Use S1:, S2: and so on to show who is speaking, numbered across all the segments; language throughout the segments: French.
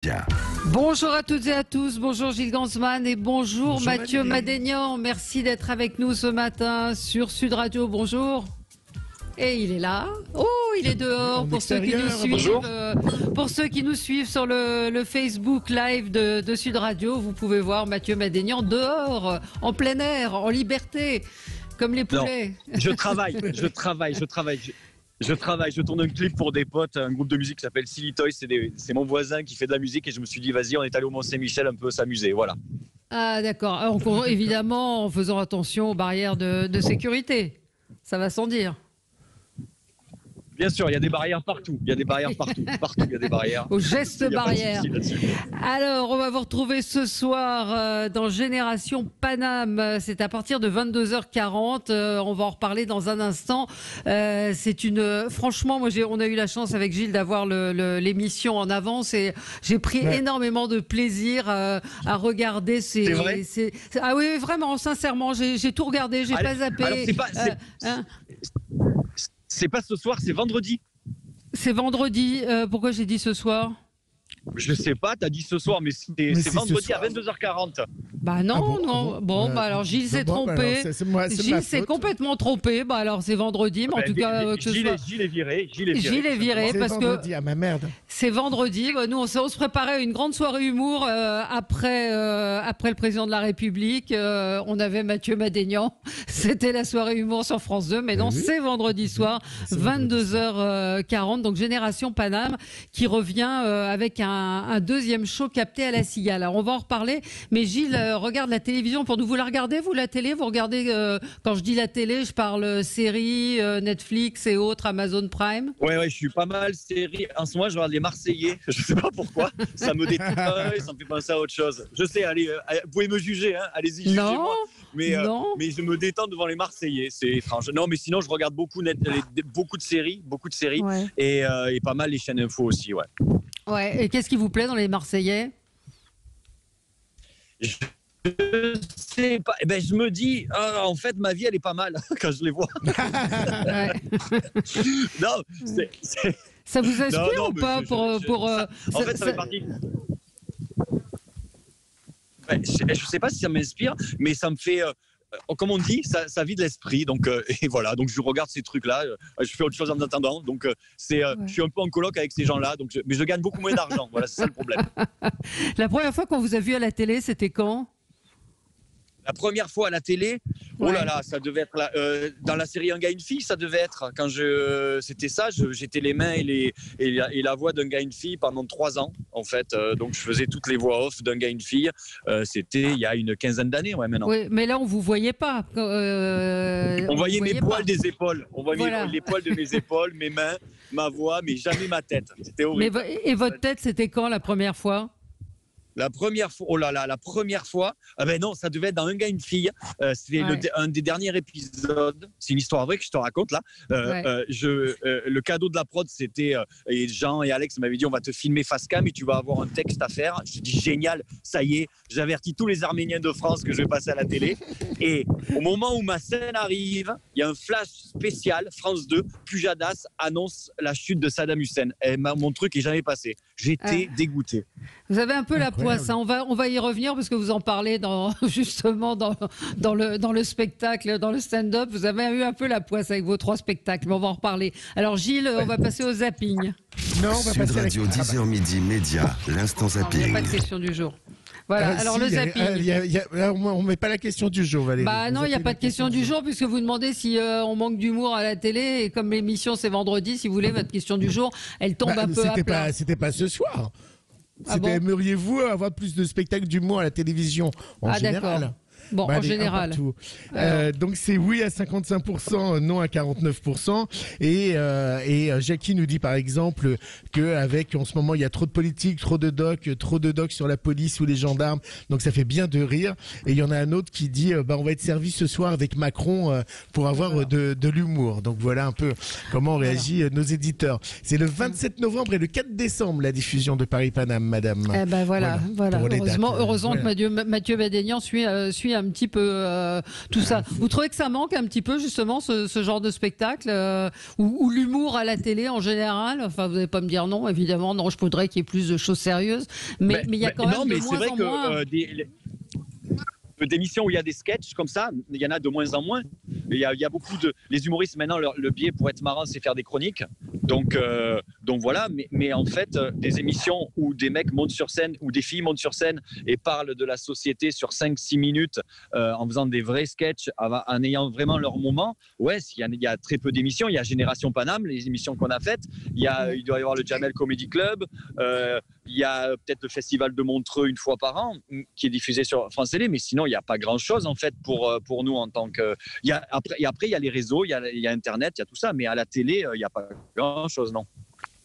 S1: Bien.
S2: Bonjour à toutes et à tous, bonjour Gilles Gansman et bonjour Mathieu Madénian. Merci d'être avec nous ce matin sur Sud Radio. Bonjour. Et il est là. Oh, il est dehors pour ceux qui nous suivent. Pour ceux qui nous suivent sur le Facebook Live de Sud Radio, vous pouvez voir Mathieu Madénian dehors, en plein air, en liberté, comme les poulets.
S3: Non, je travaille. Je tourne un clip pour des potes, un groupe de musique qui s'appelle Silly Toys. C'est mon voisin qui fait de la musique et je me suis dit, vas-y, on est allé au Mont-Saint-Michel un peu s'amuser. Voilà.
S2: Ah, d'accord. Alors, évidemment, en faisant attention aux barrières de sécurité. Ça va sans dire.
S3: Bien sûr, il y a des barrières partout. Partout, il y a des barrières.
S2: Aux gestes barrières. Alors, on va vous retrouver ce soir dans Génération Paname. C'est à partir de 22h40. On va en reparler dans un instant. Franchement, on a eu la chance avec Gilles d'avoir l'émission en avance et j'ai pris énormément de plaisir à regarder ces.
S3: C'est vrai.
S2: Ah oui, vraiment, sincèrement, j'ai tout regardé, j'ai pas zappé.
S3: Alors, c'est pas ce soir, c'est vendredi.
S2: C'est vendredi. Pourquoi j'ai dit ce soir ?
S3: Je sais pas, t'as dit ce soir, mais c'est vendredi à 22h40.
S2: Bah non. Bon, alors Gilles s'est trompé. Gilles s'est complètement trompé. Bah alors c'est vendredi, mais en tout cas
S3: Gilles est viré. Gilles est viré
S2: parce
S4: que à ma merde.
S2: C'est vendredi. Nous on se préparait à une grande soirée humour après le président de la République. On avait Mathieu Madénian. C'était la soirée humour sur France 2, mais non, c'est vendredi soir, 22h40. Donc Génération Paname qui revient avec un deuxième show capté à la Cigale. Alors on va en reparler, mais Gilles regarde la télévision pour nous. Vous la regardez, vous, la télé ? Vous regardez, quand je dis la télé, je parle séries, Netflix et autres, Amazon Prime ?
S3: Ouais, je suis pas mal série. En ce moment, je regarde les Marseillais. Je sais pas pourquoi. Ça me détend, ça me fait penser à autre chose. Je sais, allez, vous pouvez me juger, hein. Allez-y, jugez-moi. Mais je me détends devant les Marseillais, c'est étrange. Non, mais sinon, je regarde beaucoup de séries,
S2: ouais.
S3: et pas mal les chaînes info aussi, ouais.
S2: Ouais, et qu'est-ce qui vous plaît dans les Marseillais ?
S3: Je sais pas. Je me dis, en fait, ma vie, elle est pas mal quand je les vois. Non,
S2: ça vous inspire ou pas
S3: En fait, ça fait partie. Je sais pas si ça m'inspire, mais ça me fait. Comme on dit, ça vide l'esprit. Donc, et voilà. Donc, je regarde ces trucs-là. Je fais autre chose en attendant. Donc, je suis un peu en coloc avec ces gens-là. Donc, mais je gagne beaucoup moins d'argent. Voilà, c'est ça le problème.
S2: La première fois qu'on vous a vu à la télé, c'était quand ?
S3: La première fois à la télé, oh là là, ça devait être dans la série Un gars, une fille, ça devait être. C'était ça, j'étais les mains et la voix d'un gars, une fille pendant 3 ans, en fait. Donc, je faisais toutes les voix off d'un gars, une fille. C'était il y a une quinzaine d'années, maintenant.
S2: Oui, mais là, on ne vous voyait pas.
S3: On voyait mes poils des épaules. On voyait les poils de mes épaules, mes mains, ma voix, mais jamais ma tête. C'était horrible.
S2: Et votre tête, c'était quand la première fois ?
S3: La première fois, oh là là, la première fois, non, ça devait être dans Un gars, une fille. C'était un des derniers épisodes. C'est une histoire vraie que je te raconte là. Le cadeau de la prod, c'était et Jean et Alex m'avaient dit on va te filmer face cam et tu vas avoir un texte à faire. Je dis génial, ça y est, j'avertis tous les Arméniens de France que je vais passer à la télé. Et au moment où ma scène arrive, il y a un flash spécial. France 2, Pujadas annonce la chute de Saddam Hussein. Et mon truc est jamais passé. J'étais dégoûté.
S2: Vous avez un peu la poisse, hein. On va y revenir parce que vous en parlez justement dans le spectacle, dans le stand-up. Vous avez eu un peu la poisse avec vos 3 spectacles, mais on va en reparler. Alors Gilles, on va passer au zapping.
S1: Non, on va Sud Radio, 10h midi, média, l'instant zapping.
S2: Il n'y a pas de question du jour. Voilà, alors le zapping.
S4: On ne met pas la question du jour, Valérie.
S2: Bah non, il n'y a pas de question du jour puisque vous demandez si on manque d'humour à la télé et comme l'émission c'est vendredi, si vous voulez, votre question du jour, elle tombe un peu à plat.
S4: C'était pas ce soir.
S2: Aimeriez-vous
S4: avoir plus de spectacles d'humour à la télévision en général?
S2: D'accord. Bon, en général.
S4: Donc c'est oui à 55%, non à 49%. Et Jackie nous dit par exemple qu'avec en ce moment il y a trop de politique, trop de docs sur la police ou les gendarmes. Donc ça fait bien de rire. Et il y en a un autre qui dit on va être servi ce soir avec Macron pour avoir de l'humour. Donc voilà un peu comment réagit nos éditeurs. C'est le 27 novembre et le 4 décembre la diffusion de Paris Paname, madame.
S2: Voilà. Heureusement que Mathieu Madénian suit suit un petit peu tout ça. Vous trouvez que ça manque un petit peu justement ce genre de spectacle ou l'humour à la télé en général? Enfin, vous n'allez pas me dire non, évidemment, non, je voudrais qu'il y ait plus de choses sérieuses, mais il y a quand même de moins en moins.
S3: D'émissions où il y a des sketchs comme ça, il y en a de moins en moins. Il y a beaucoup de... Les humoristes, maintenant, le biais pour être marrant, c'est faire des chroniques. Donc voilà, mais en fait, des émissions où des mecs montent sur scène, ou des filles montent sur scène et parlent de la société sur 5-6 minutes en faisant des vrais sketchs, en ayant vraiment leur moment, ouais, il y a très peu d'émissions. Il y a Génération Paname, les émissions qu'on a faites. Il doit y avoir le Jamel Comedy Club. Il y a peut-être le Festival de Montreux une fois par an qui est diffusé sur France Télé, mais sinon, il n'y a pas grand-chose en fait pour nous en tant que... Après, il y a les réseaux, il y a Internet, il y a tout ça, mais à la télé, il n'y a pas grand-chose, non.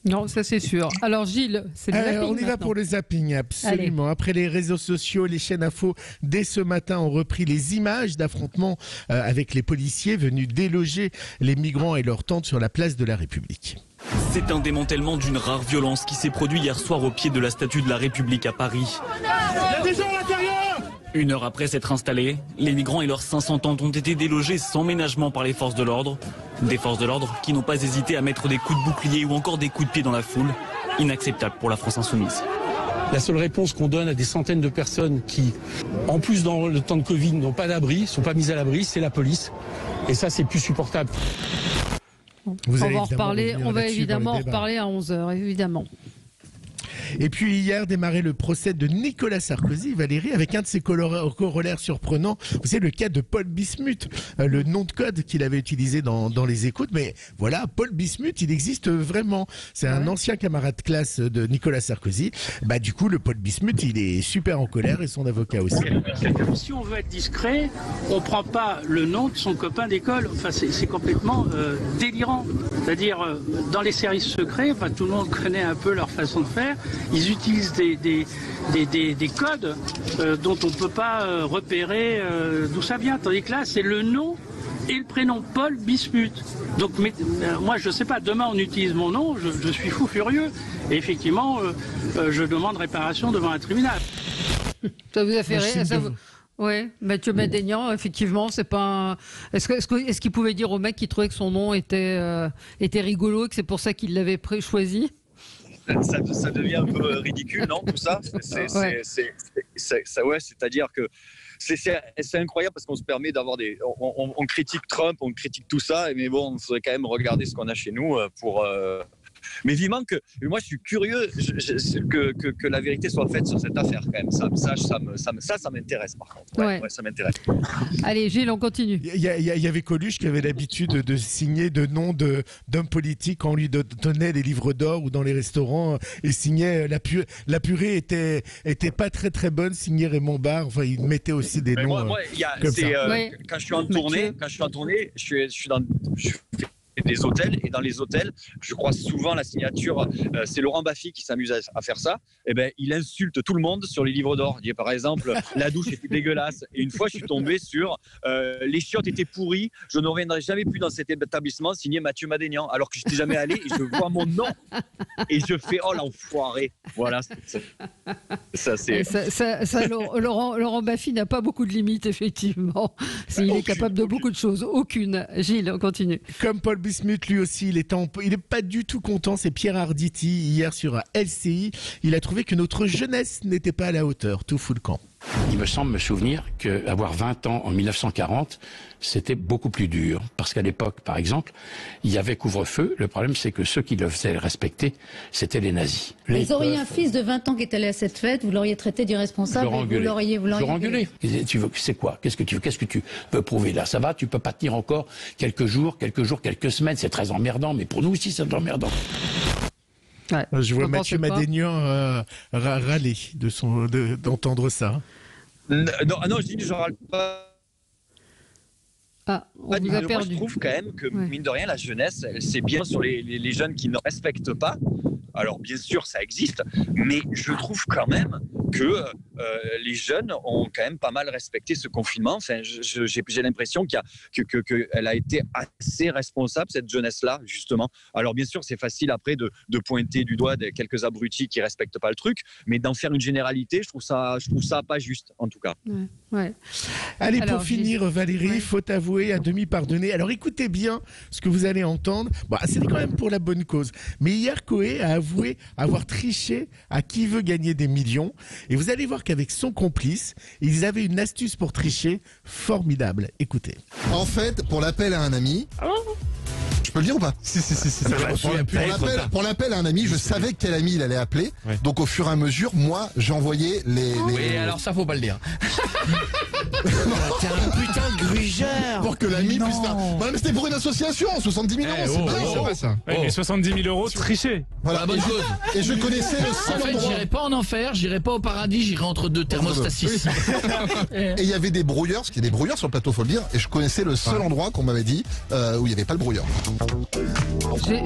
S2: Non, ça c'est sûr. Alors Gilles, c'est le zapping.
S4: On y va pour le zapping, absolument. Allez. Après les réseaux sociaux, les chaînes info, dès ce matin, ont repris les images d'affrontements avec les policiers venus déloger les migrants et leurs tentes sur la place de la République.
S5: C'est un démantèlement d'une rare violence qui s'est produit hier soir au pied de la Statue de la République à Paris. Il y a des gens à l'intérieur ! Une heure après s'être installés, les migrants et leurs 500 tentes ont été délogés sans ménagement par les forces de l'ordre. Des forces de l'ordre qui n'ont pas hésité à mettre des coups de bouclier ou encore des coups de pied dans la foule. Inacceptable pour la France insoumise.
S6: La seule réponse qu'on donne à des centaines de personnes qui, en plus dans le temps de Covid, n'ont pas d'abri, ne sont pas mises à l'abri, c'est la police. Et ça, c'est plus supportable.
S2: On va évidemment en reparler à 11h, évidemment.
S4: Et puis hier démarrait le procès de Nicolas Sarkozy, Valérie, avec un de ses corollaires surprenants. Vous savez, le cas de Paul Bismuth, le nom de code qu'il avait utilisé dans les écoutes. Mais voilà, Paul Bismuth, il existe vraiment. C'est un ancien camarade de classe de Nicolas Sarkozy. Bah du coup, le Paul Bismuth, il est super en colère et son avocat aussi.
S7: Si on veut être discret, on prend pas le nom de son copain d'école. Enfin, c'est complètement délirant. C'est-à-dire, dans les services secrets, enfin, tout le monde connaît un peu leur façon de faire. Ils utilisent des codes dont on ne peut pas repérer d'où ça vient. Tandis que là, c'est le nom et le prénom, Paul Bismuth. Donc moi, je ne sais pas, demain on utilise mon nom, je suis fou furieux. Et effectivement, je demande réparation devant un tribunal.
S2: Ça vous a fait rire? Oui, Mathieu Madénian, effectivement, c'est pas. Est-ce qu'il pouvait dire au mec qui trouvait que son nom était rigolo et que c'est pour ça qu'il l'avait choisi?
S3: Ça devient un peu ridicule, non, tout ça. C'est-à-dire que c'est incroyable parce qu'on se permet d'avoir des. On critique Trump, on critique tout ça, mais bon, il faudrait quand même regarder ce qu'on a chez nous pour. Mais vivement que moi je suis curieux que la vérité soit faite sur cette affaire quand même. Ça m'intéresse par contre. Ouais, ça m'intéresse.
S2: Allez Gilles, on continue.
S4: Il y avait Coluche qui avait l'habitude de signer de noms d'hommes politiques quand on lui donnait les livres d'or ou dans les restaurants. Il signait la purée était pas très très bonne. Signé Raymond Barre. Enfin, il mettait aussi des noms. Comme ça.
S3: Quand je suis en tournée, je fais des hôtels, et dans les hôtels, je crois souvent la signature, c'est Laurent Baffy qui s'amuse à faire ça. Et ben, il insulte tout le monde sur les livres d'or. Il dit par exemple, la douche était dégueulasse. Et une fois, je suis tombé sur les chiottes étaient pourries. Je ne reviendrai jamais plus dans cet établissement signé Mathieu Madénian. Alors que je n'étais jamais allé et je vois mon nom et je fais oh l'enfoiré. Voilà.
S2: Laurent Baffy n'a pas beaucoup de limites effectivement. Il est capable de beaucoup de choses. Aucune. Gilles, on continue.
S4: Comme Paul Bismuth, lui aussi, il est pas du tout content. C'est Pierre Arditi, hier sur LCI. Il a trouvé que notre jeunesse n'était pas à la hauteur. Tout fout le camp.
S6: Il me semble me souvenir qu'avoir 20 ans en 1940, c'était beaucoup plus dur. Parce qu'à l'époque, par exemple, il y avait couvre-feu. Le problème, c'est que ceux qui le faisaient respecter, c'était les nazis.
S8: Vous auriez un fils de 20 ans qui est allé à cette fête, vous l'auriez traité d'irresponsable et vous l'auriez
S6: engueulé. Tu veux, c'est quoi? Qu'est-ce que tu veux prouver là? Ça va? Tu peux pas tenir encore quelques jours, quelques semaines. C'est très emmerdant, mais pour nous aussi, c'est emmerdant.
S2: Ouais,
S4: je vois Mathieu Madénian râler d'entendre ça.
S3: Non, je râle pas.
S2: On vous a perdu.
S3: Moi, je trouve quand même que, mine de rien, la jeunesse, c'est bien sur les jeunes qui ne respectent pas. Alors, bien sûr, ça existe, mais je trouve quand même que les jeunes ont quand même pas mal respecté ce confinement. Enfin, j'ai l'impression qu'elle a été assez responsable, cette jeunesse-là, justement. Alors, bien sûr, c'est facile après de pointer du doigt quelques abrutis qui ne respectent pas le truc, mais d'en faire une généralité, je trouve ça pas juste, en tout cas.
S2: Ouais.
S4: Allez, alors, pour finir, Valérie, faut avouer, à demi pardonner. Alors, écoutez bien ce que vous allez entendre. Bon, c'était quand même pour la bonne cause. Mais hier, Coé a avoué avoir triché à Qui veut gagner des millions. Et vous allez voir qu'avec son complice, ils avaient une astuce pour tricher formidable. Écoutez.
S9: En fait, pour l'appel à un ami... Je peux le dire ou pas?
S10: Si.
S9: Pour l'appel à un ami, je savais quel ami il allait appeler. Ouais. Donc au fur et à mesure, moi, j'ai envoyé les...
S10: Oui, alors ça, faut pas le dire.
S11: T'es un putain de grugeur.
S9: Pour que l'ami puisse... Non, mais c'était pour une association, 70 000 euros,
S10: c'est pas ça.
S12: Mais 70 000 euros, triché.
S9: Voilà, et je connaissais le seul endroit...
S11: En fait, j'irai pas en enfer, j'irai pas au paradis, j'irai entre deux thermostats 6.
S9: Et il y avait des brouilleurs, parce qu'il y a des brouilleurs sur le plateau, faut le dire, et je connaissais le seul endroit qu'on m'avait dit où il n'y avait pas le brouilleur.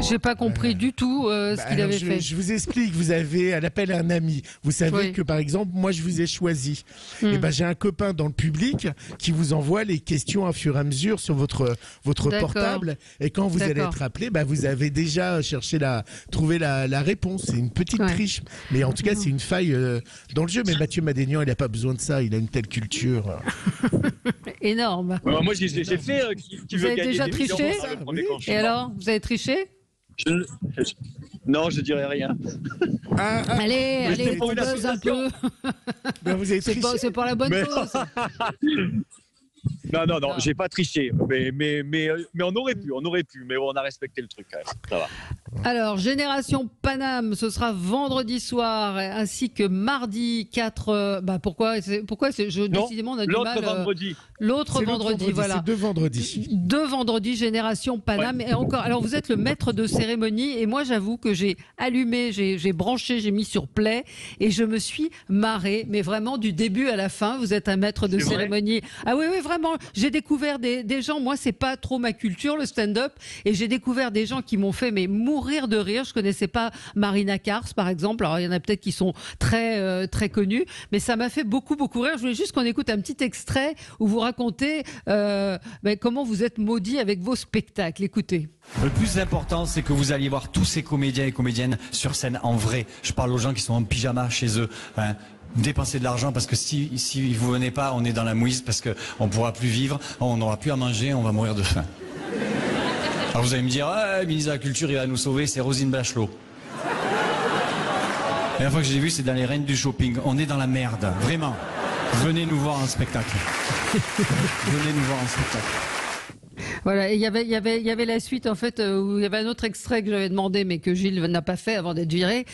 S2: J'ai pas compris du tout ce qu'il avait fait.
S4: Je vous explique, vous avez un appel à un ami. Vous savez que par exemple, moi je vous ai choisi. Et ben j'ai un copain dans le public qui vous envoie les questions à fur et à mesure sur votre portable. Et quand vous allez être appelé, vous avez déjà trouvé la réponse. C'est une petite triche. Mais en tout cas, c'est une faille dans le jeu. Mais Mathieu Madénian, il n'a pas besoin de ça. Il a une telle culture.
S2: Énorme.
S3: Moi, j'ai fait qui
S2: vous
S3: veut
S2: avez
S3: gagner
S2: déjà
S3: des
S2: triché
S3: millions.
S2: Et alors, vous avez triché?
S3: Non, je dirais rien.
S2: Allez, buzz un peu.
S4: Vous avez triché.
S2: C'est pour la bonne cause.
S3: Non, j'ai pas triché, mais on aurait pu, mais on a respecté le truc quand même, ça va.
S2: Alors, Génération Paname, ce sera vendredi soir, ainsi que mardi 4... pourquoi décidément, on a du mal... L'autre vendredi, voilà.
S4: C'est deux vendredis.
S2: Deux vendredis, Génération Paname. Ouais. Et encore, alors, vous êtes le maître de cérémonie, et moi, j'avoue que j'ai allumé, j'ai branché, j'ai mis sur play, et je me suis marrée, mais vraiment du début à la fin. Vous êtes un maître de cérémonie. Ah oui, vraiment. J'ai découvert des gens, moi, c'est pas trop ma culture, le stand-up, et j'ai découvert des gens qui m'ont fait mourir de rire. Je connaissais pas Marina Kars, par exemple. Alors, il y en a peut-être qui sont très, très connus, mais ça m'a fait beaucoup, beaucoup rire. Je voulais juste qu'on écoute un petit extrait où vous racontez comment vous êtes maudit avec vos spectacles. Écoutez.
S13: Le plus important, c'est que vous alliez voir tous ces comédiens et comédiennes sur scène en vrai. Je parle aux gens qui sont en pyjama chez eux. Dépenser de l'argent parce que si vous venez pas, on est dans la mouise parce que on pourra plus vivre, on n'aura plus à manger, on va mourir de faim. Alors vous allez me dire, le ministre de la Culture, il va nous sauver, c'est Roselyne Bachelot. La dernière fois que j'ai vu, c'est dans les Reines du Shopping. On est dans la merde, vraiment. Venez nous voir en spectacle. Venez nous voir en spectacle.
S2: Voilà, il y avait la suite en fait où il y avait un autre extrait que j'avais demandé mais que Gilles n'a pas fait avant d'être viré.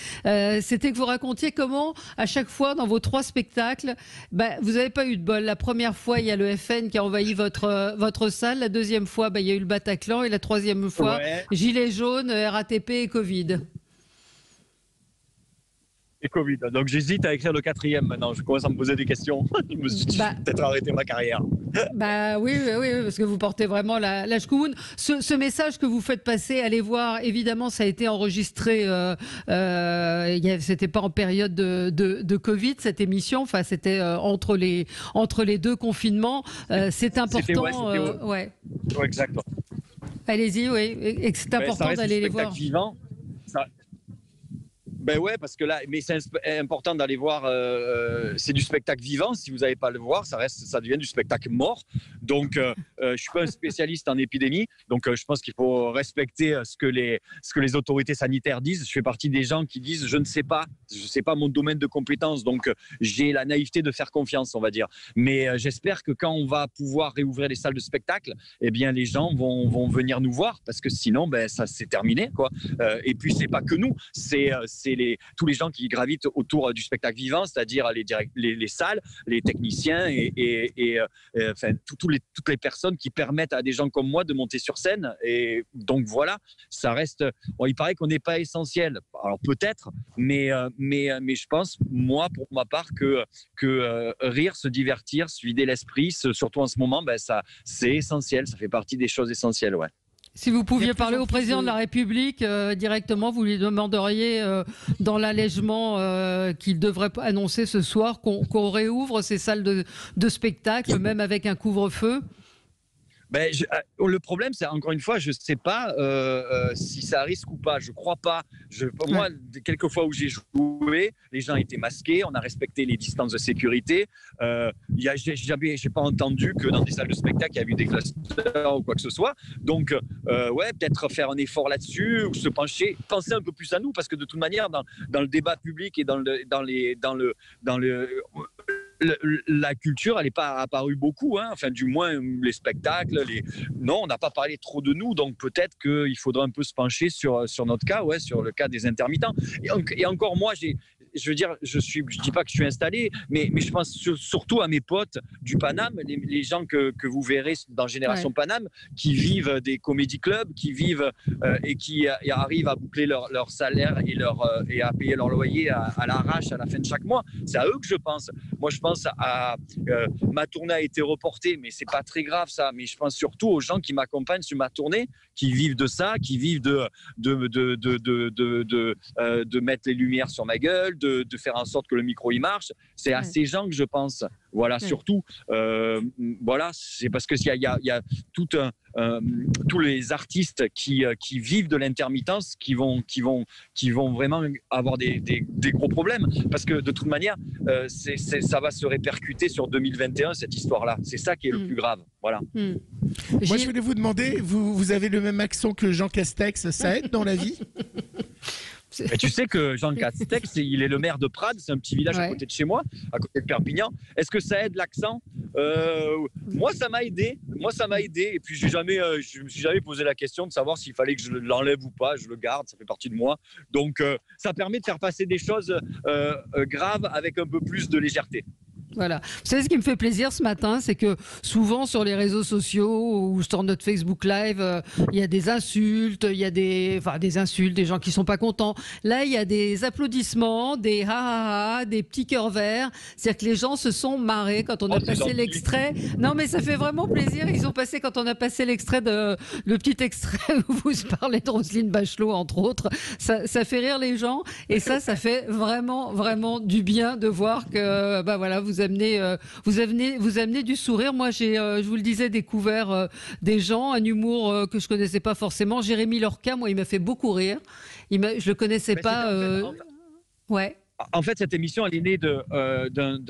S2: C'était que vous racontiez comment à chaque fois dans vos 3 spectacles, vous n'avez pas eu de bol. La première fois, il y a le FN qui a envahi votre salle. La deuxième fois, il y a eu le Bataclan et la troisième fois, Gilets jaunes, RATP et Covid.
S3: Et Covid. Donc j'hésite à écrire le 4e maintenant. Je commence à me poser des questions. Je me suis dit, peut-être arrêter ma carrière.
S2: Oui, parce que vous portez vraiment la chkoumoune. Ce message que vous faites passer, allez voir, évidemment, ça a été enregistré. C'était pas en période de Covid, cette émission. Enfin, c'était entre les 2 confinements. C'est important.
S3: Ouais, exactement.
S2: Allez-y, et c'est important d'aller les voir.
S3: Vivant. Parce que là, mais c'est important d'aller voir. C'est du spectacle vivant. Si vous n'allez pas le voir, ça devient du spectacle mort. Donc, je suis pas un spécialiste en épidémie. Donc, je pense qu'il faut respecter ce que les autorités sanitaires disent. Je fais partie des gens qui disent, je ne sais pas, mon domaine de compétence. Donc, j'ai la naïveté de faire confiance, on va dire. Mais j'espère que quand on va pouvoir réouvrir les salles de spectacle, eh bien, les gens vont venir nous voir parce que sinon, ça c'est terminé, quoi. Et puis, c'est pas que nous, c'est tous les gens qui gravitent autour du spectacle vivant, c'est-à-dire les salles, les techniciens et toutes les personnes qui permettent à des gens comme moi de monter sur scène. Et donc voilà, ça reste. Bon, il paraît qu'on n'est pas essentiel. Alors peut-être, mais je pense, moi, pour ma part, que rire, se divertir, se vider l'esprit, surtout en ce moment, ça c'est essentiel. Ça fait partie des choses essentielles, ouais.
S2: Si vous pouviez parler au président de la République directement, vous lui demanderiez dans l'allègement qu'il devrait annoncer ce soir qu'on réouvre ces salles de spectacle, même avec un couvre-feu.
S3: Ben, le problème, c'est encore une fois, je ne sais pas si ça risque ou pas. Je ne crois pas. Moi, quelques fois où j'ai joué, les gens étaient masqués, on a respecté les distances de sécurité. J'ai pas entendu que dans des salles de spectacle, il y avait eu des clusters ou quoi que ce soit. Donc, peut-être faire un effort là-dessus ou se pencher, penser un peu plus à nous, parce que de toute manière, dans le débat public et la culture, elle n'est pas apparue beaucoup, hein. Enfin, du moins les spectacles. Non, on n'a pas parlé trop de nous, donc peut-être qu'il faudra un peu se pencher sur notre cas, sur le cas des intermittents. Et encore moi, je veux dire, je dis pas que je suis installé, mais je pense surtout à mes potes du Paname, les gens que vous verrez dans Génération Paname, qui vivent des comédie clubs, qui vivent et qui arrivent à boucler leur salaire et à payer leur loyer à l'arrache à la fin de chaque mois. C'est à eux que je pense. Moi, je pense à ma tournée a été reportée, mais c'est pas très grave ça. Mais je pense surtout aux gens qui m'accompagnent sur ma tournée, qui vivent de ça, qui vivent de mettre les lumières sur ma gueule, de faire en sorte que le micro y marche. C'est à ces gens que je pense. Voilà, surtout. Voilà, c'est parce que il y a tous les artistes qui vivent de l'intermittence qui vont vraiment avoir des gros problèmes, parce que de toute manière, ça va se répercuter sur 2021, cette histoire-là. C'est ça qui est le plus grave. Voilà.
S4: Moi, je voulais vous demander, vous avez le même accent que Jean Castex, ça aide dans la vie?
S3: Et tu sais que Jean Castex, il est le maire de Prades, c'est un petit village à côté de chez moi, à côté de Perpignan. Est-ce que ça aide l'accent? Moi, ça m'a aidé. Et puis, je me suis jamais posé la question de savoir s'il fallait que je l'enlève ou pas. Je le garde, ça fait partie de moi. Donc, ça permet de faire passer des choses graves avec un peu plus de légèreté.
S2: Voilà. Vous savez, ce qui me fait plaisir ce matin, c'est que souvent sur les réseaux sociaux ou sur notre Facebook Live, il y a des insultes, il y a des insultes, des gens qui sont pas contents. Là, il y a des applaudissements, des ha ha ha, des petits cœurs verts. C'est-à-dire que les gens se sont marrés quand on a passé l'extrait. Non, mais ça fait vraiment plaisir. Ils ont passé, quand on a passé le petit extrait où vous parlez de Roselyne Bachelot, entre autres. Ça fait rire les gens. Et ça fait vraiment, vraiment du bien de voir que, voilà, vous amenez du sourire. Moi, je vous le disais, découvert des gens, un humour que je connaissais pas forcément. Jérémy Lorca, moi, il m'a fait beaucoup rire. Je le connaissais pas. Ouais.
S3: En fait, cette émission, elle est née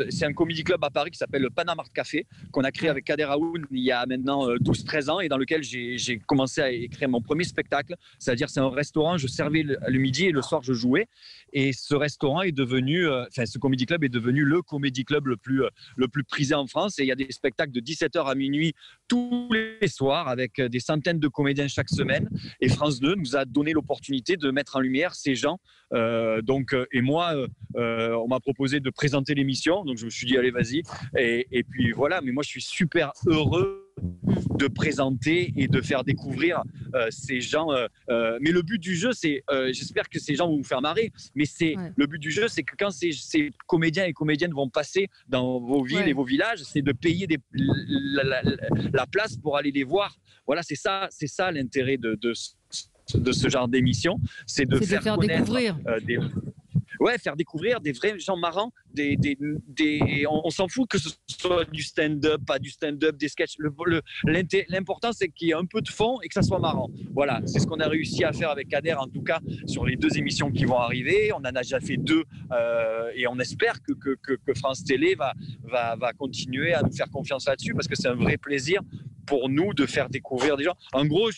S3: c'est un comédie club à Paris qui s'appelle le Paname Art Café, qu'on a créé avec Kader Aoun il y a maintenant 12-13 ans, et dans lequel j'ai commencé à écrire mon premier spectacle. C'est-à-dire, c'est un restaurant, je servais le midi et le soir, je jouais. Et ce restaurant est devenu, ce comédie club est devenu le comédie club le plus prisé en France. Et il y a des spectacles de 17h à minuit tous les soirs avec des centaines de comédiens chaque semaine. Et France 2 nous a donné l'opportunité de mettre en lumière ces gens. Et moi, on m'a proposé de présenter l'émission, donc je me suis dit allez vas-y, et puis voilà. Mais moi je suis super heureux de présenter et de faire découvrir ces gens, mais le but du jeu, c'est j'espère que ces gens vont vous faire marrer, mais le but du jeu, c'est que quand ces comédiens et comédiennes vont passer dans vos villes et vos villages, c'est de payer la place pour aller les voir. Voilà, c'est ça l'intérêt de ce genre d'émission, c'est de faire connaître
S2: découvrir.
S3: Faire découvrir des vrais gens marrants, on s'en fout que ce soit du stand-up, pas du stand-up, des sketchs. L'important, c'est qu'il y ait un peu de fond et que ça soit marrant. Voilà, c'est ce qu'on a réussi à faire avec Kader, en tout cas, sur les 2 émissions qui vont arriver. On en a déjà fait 2 et on espère que France Télé va continuer à nous faire confiance là-dessus, parce que c'est un vrai plaisir pour nous de faire découvrir des gens. En gros,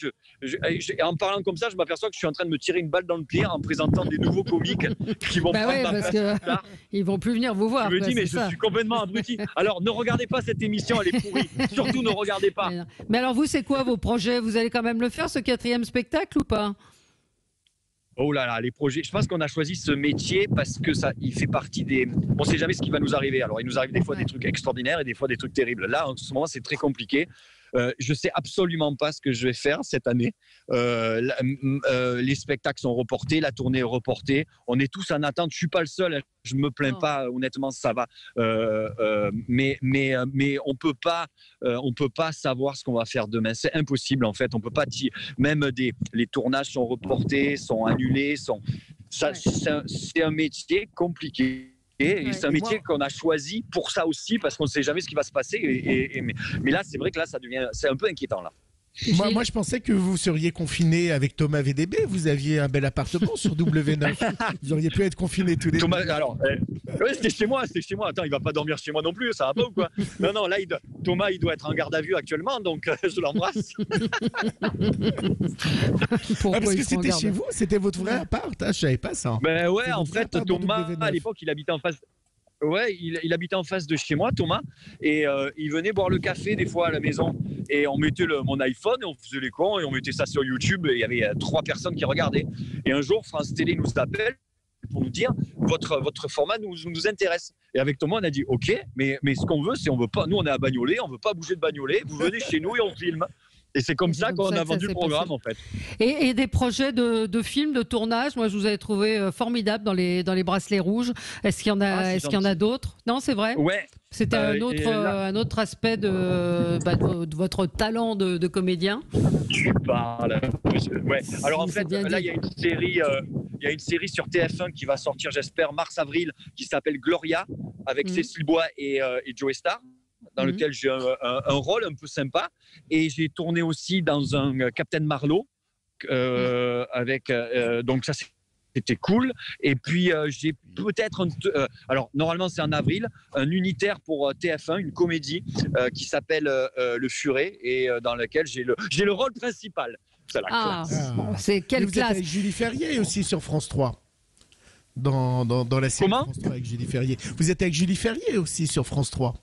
S3: en parlant comme ça, je m'aperçois que je suis en train de me tirer une balle dans le pied en présentant des nouveaux comiques qui vont prendre ma place plus tard.
S2: Ils vont plus venir vous voir.
S3: Je me dis, mais je suis complètement abruti. Alors, ne regardez pas cette émission, elle est pourrie. Surtout, ne regardez pas.
S2: Mais alors, vous, c'est quoi vos projets? Vous allez quand même le faire, ce 4e spectacle, ou pas?
S3: Oh là là, les projets. Je pense qu'on a choisi ce métier parce que il fait partie des. On ne sait jamais ce qui va nous arriver. Alors, il nous arrive des fois des trucs extraordinaires et des fois des trucs terribles. Là, en ce moment, c'est très compliqué. Je sais absolument pas ce que je vais faire cette année. Les spectacles sont reportés, la tournée est reportée. On est tous en attente. Je suis pas le seul. Je me plains pas. Honnêtement, ça va. Mais on peut pas savoir ce qu'on va faire demain. C'est impossible en fait. On peut pas dire. Même les tournages sont reportés, sont annulés. C'est un métier compliqué. Et c'est un métier qu'on a choisi pour ça aussi, parce qu'on ne sait jamais ce qui va se passer. Mais là, c'est vrai que là, c'est un peu inquiétant là.
S4: Moi, je pensais que vous seriez confiné avec Thomas VDB. Vous aviez un bel appartement sur W9. Vous auriez pu être confiné tous les deux.
S3: Alors, c'était chez moi. Attends, il va pas dormir chez moi non plus, ça va pas ou quoi? Non, là, Thomas, il doit être en garde à vue actuellement, donc je l'embrasse.
S4: Parce que c'était chez vous, c'était votre vrai appart. Je savais pas ça.
S3: Ben ouais, en fait, Thomas, à l'époque, il habitait en face. Ouais, il habitait en face de chez moi, Thomas, et il venait boire le café des fois à la maison. Et on mettait mon iPhone et on faisait les cons et on mettait ça sur YouTube et il y avait 3 personnes qui regardaient. Et un jour, France Télé nous appelle pour nous dire votre format nous intéresse. Et avec Thomas, on a dit OK, mais ce qu'on veut, c'est on veut pas. Nous, on est à Bagnolet, on veut pas bouger de Bagnolet. Vous venez chez nous et on filme. Et c'est comme ça qu'on a vendu le programme, en fait.
S2: Et des projets de films, de tournage, moi, je vous avais trouvé formidable dans les Bracelets Rouges. Est-ce qu'il y en a d'autres? Non, c'est vrai?
S3: Ouais.
S2: C'était un autre aspect de votre talent de comédien.
S3: Tu parles. Ouais. Alors en fait, là, il y a une série sur TF1 qui va sortir, j'espère, mars-avril, qui s'appelle Gloria, avec Cécile Bois et Joey Starr, dans lequel j'ai un rôle un peu sympa. Et j'ai tourné aussi dans un Captain Marlowe, donc ça c'était cool. Et puis j'ai peut-être, alors normalement c'est en avril, un unitaire pour TF1, une comédie qui s'appelle Le Furet, et dans laquelle j'ai le rôle principal. C'est la classe.
S2: C'est quelle classe.
S4: Vous êtes avec Julie Ferrier aussi sur France 3. Dans la série France 3 avec Julie Ferrier. Vous êtes avec Julie Ferrier aussi sur France 3.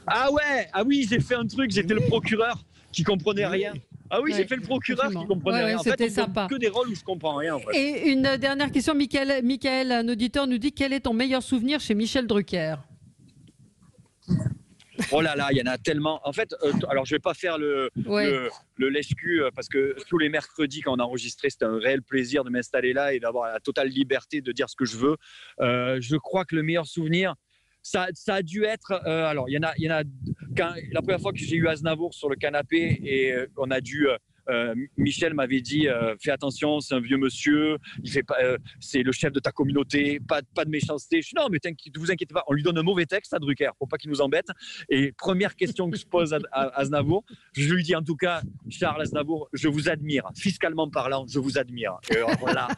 S3: Ah ouais, oui, j'ai fait un truc, j'étais le procureur qui comprenait rien. Ah oui, j'ai fait le procureur qui comprenait rien. En fait, on sympa. Que des rôles où je comprends rien. En fait.
S2: Et une dernière question, Michael, un auditeur nous dit: quel est ton meilleur souvenir chez Michel Drucker?
S3: Oh là là, il y en a tellement. En fait, alors je vais pas faire le lèche-cul parce que tous les mercredis quand on a enregistré, c'était un réel plaisir de m'installer là et d'avoir la totale liberté de dire ce que je veux. Je crois que le meilleur souvenir, ça a dû être. Alors, il y en a. Quand, la première fois que j'ai eu Aznavour sur le canapé et on a dû. Michel m'avait dit fais attention, c'est un vieux monsieur, il fait pas, c'est le chef de ta communauté, pas de méchanceté. Je suis non, mais ne vous inquiétez pas, on lui donne un mauvais texte à Drucker pour pas qu'il nous embête. Et première question que je pose à Aznavour, je lui dis en tout cas, Charles Aznavour, je vous admire, fiscalement parlant, je vous admire. Voilà.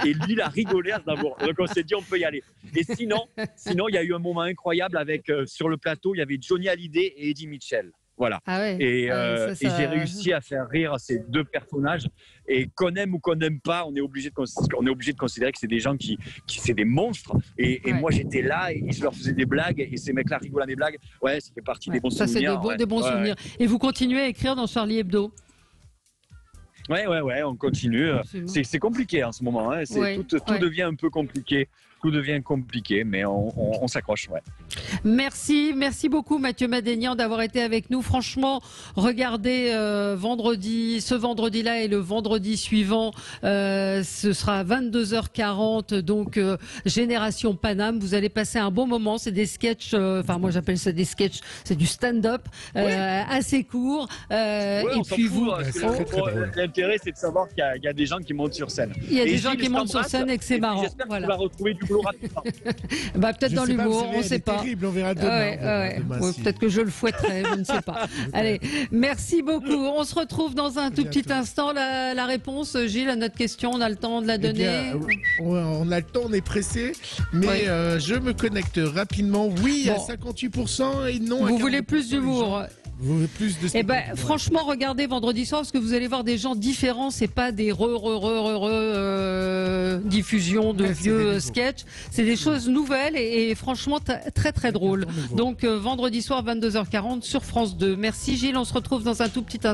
S3: Et lui, il a rigolé, Aznavour. Donc on s'est dit on peut y aller. Et sinon, il y a eu un moment incroyable avec sur le plateau, il y avait Johnny Hallyday et Eddie Mitchell. Voilà. Ah ouais. Et j'ai réussi à faire rire ces deux personnages. Et qu'on aime ou qu'on n'aime pas, on est obligé de considérer que c'est des gens qui c'est des monstres. Et moi, j'étais là et je leur faisais des blagues. Et ces mecs-là rigolent à mes blagues. Ouais, ça fait partie des bons souvenirs.
S2: Ça, c'est des bons souvenirs. Et vous continuez à écrire dans Charlie Hebdo?
S3: Ouais, on continue. C'est compliqué en ce moment. Hein. Tout devient un peu compliqué. Tout devient compliqué, mais on s'accroche. Ouais.
S2: Merci beaucoup Mathieu Madénian d'avoir été avec nous. Franchement, regardez ce vendredi-là et le vendredi suivant, ce sera à 22h40, donc Génération Paname. Vous allez passer un bon moment. C'est des sketchs, moi j'appelle ça des sketchs, c'est du stand-up assez court. Et puis
S3: l'intérêt c'est de savoir qu'il y a des gens qui montent sur scène.
S2: Il y a des gens qui montent sur scène et que c'est marrant.
S3: J'espère que tu vas retrouver du boulot rapidement.
S2: Peut-être dans l'humour, on ne sait pas.
S4: Terrible, on verra demain.
S2: Peut-être que je le fouetterai, je ne sais pas. Allez, merci beaucoup. On se retrouve dans un tout petit instant. La réponse, Gilles, à notre question, on a le temps de la donner.
S4: On a le temps, on est pressé, mais je me connecte rapidement. Oui, à 58% et non à 40%.
S2: Vous voulez plus d'humour?
S4: Vous voulez plus de
S2: franchement, regardez vendredi soir parce que vous allez voir des gens différents. C'est pas des diffusions de vieux sketchs. C'est des choses nouvelles et franchement très très drôles. Donc vendredi soir 22h40 sur France 2. Merci Gilles. On se retrouve dans un tout petit instant.